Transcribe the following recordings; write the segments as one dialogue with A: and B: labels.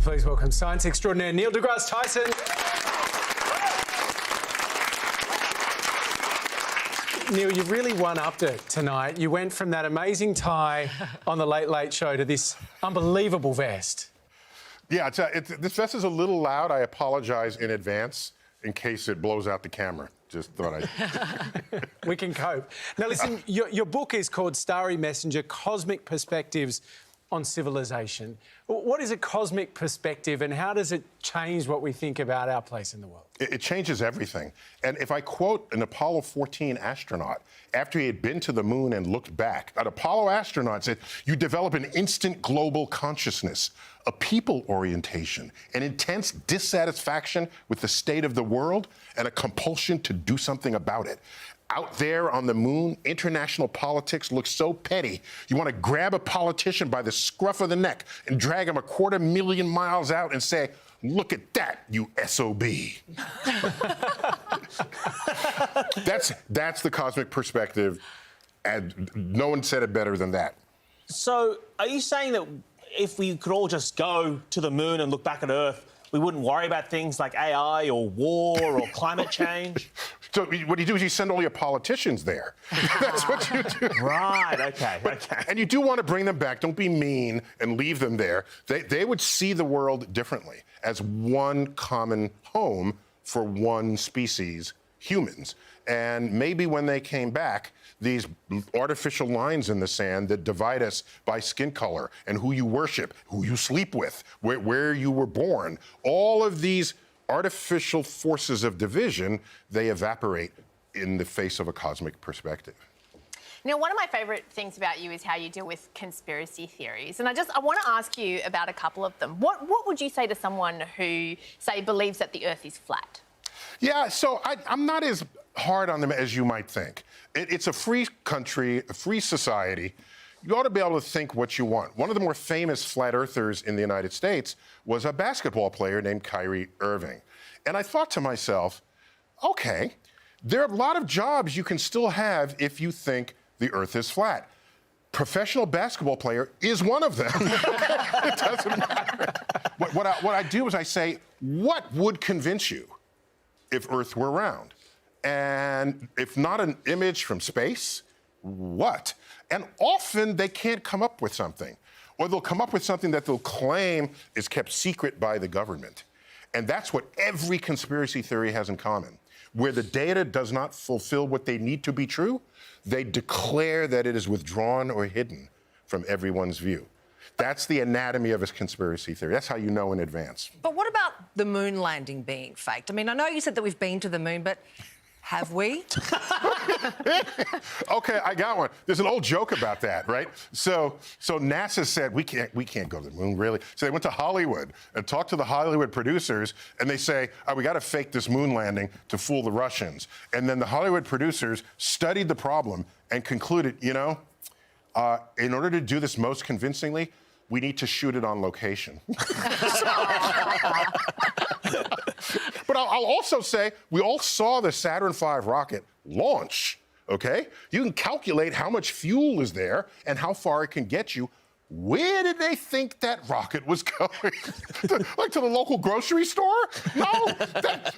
A: please welcome science extraordinaire Neil deGrasse Tyson. Neil, you've really one-upped it tonight. You went from that amazing tie on the Late Late Show to this unbelievable vest.
B: Yeah, this vest is a little loud. I apologise in advance in case it blows out the camera. Just thought I'd...
A: We can cope. Now, listen, your book is called Starry Messenger, Cosmic Perspectives on Civilization. What is a cosmic perspective and how does it change what we think about our place in the world?
B: It changes everything. And if I quote an Apollo 14 astronaut, after he had been to the moon and looked back, an Apollo astronaut said, you develop an instant global consciousness, a people orientation, an intense dissatisfaction with the state of the world, and a compulsion to do something about it. Out there on the moon, international politics looks so petty. You want to grab a politician by the scruff of the neck and drag him 250,000 miles out and say, look at that, you SOB. That's the cosmic perspective, and no one said it better than that.
C: So are you saying that if we could all just go to the moon and look back at Earth, we wouldn't worry about things like AI or war or climate change?
B: So what you do is you send all your politicians there. That's what you do.
C: Right, okay.
B: And you do want to bring them back. Don't be mean and leave them there. They would see the world differently as one common home for one species, humans. And maybe when they came back, these artificial lines in the sand that divide us by skin color and who you worship, who you sleep with, where you were born, all of these artificial forces of division, they evaporate in the face of a cosmic perspective.
D: Now, one of my favourite things about you is how you deal with conspiracy theories. And I want to ask you about a couple of them. What would you say to someone who, say, believes that the Earth is flat?
B: Yeah, so I'm not as hard on them as you might think. It's a free country, a free society. You ought to be able to think what you want. One of the more famous flat earthers in the United States was a basketball player named Kyrie Irving. And I thought to myself, okay, there are a lot of jobs you can still have if you think the Earth is flat. Professional basketball player is one of them. It doesn't matter. What I do is I say, what would convince you if Earth were round? And if not an image from space, what? And often they can't come up with something, or they'll come up with something that they'll claim is kept secret by the government. And that's what every conspiracy theory has in common. Where the data does not fulfill what they need to be true, they declare that it is withdrawn or hidden from everyone's view. That's the anatomy of a conspiracy theory. That's how you know in advance.
E: But what about the moon landing being faked? I mean, I know you said that we've been to the moon, but have we?
B: Okay, I got one. There's an old joke about that, right? So NASA said, we can't go to the moon, really. So they went to Hollywood and talked to the Hollywood producers, and they say, we got to fake this moon landing to fool the Russians. And then the Hollywood producers studied the problem and concluded, in order to do this most convincingly, we need to shoot it on location. But I'll also say, we all saw the Saturn V rocket launch, okay? You can calculate how much fuel is there and how far it can get you. Where did they think that rocket was going? Like to the local grocery store? No.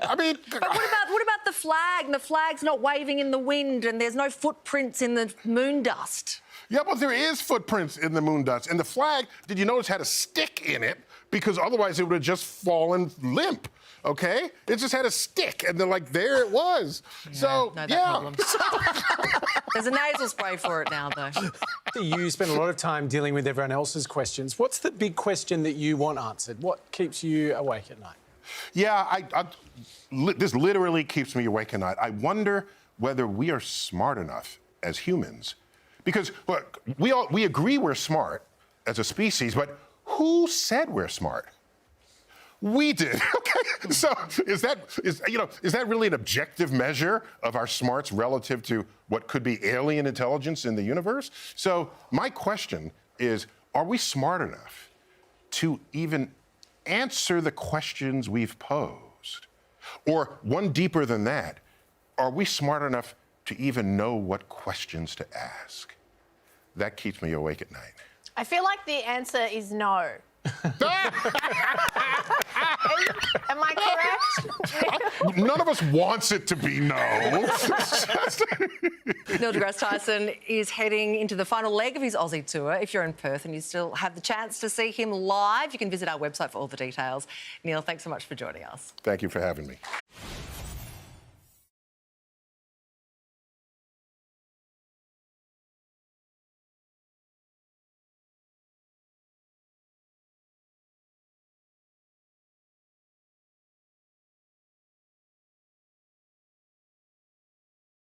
B: I mean...
E: But what about the flag? And the flag's not waving in the wind and there's no footprints in the moon dust.
B: Yeah, but there is footprints in the moon dust. And the flag, did you notice, had a stick in it? Because otherwise it would have just fallen limp, okay? It just had a stick, and they're like, there it was.
E: Yeah,
B: so,
E: no,
B: yeah.
E: problem. There's a nasal spray for it now, though.
A: You spend a lot of time dealing with everyone else's questions. What's the big question that you want answered? What keeps you awake at night?
B: Yeah, this literally keeps me awake at night. I wonder whether we are smart enough as humans. Because, look, we agree we're smart as a species, but who said we're smart? We did. Okay. So is that really an objective measure of our smarts relative to what could be alien intelligence in the universe? So my question is, are we smart enough to even answer the questions we've posed? Or one deeper than that, are we smart enough to even know what questions to ask? That keeps me awake at night.
D: I feel like the answer is no.
B: None of us wants it to be no.
E: Neil deGrasse Tyson is heading into the final leg of his Aussie tour. If you're in Perth and you still have the chance to see him live, you can visit our website for all the details. Neil, thanks so much for joining us.
B: Thank you for having me.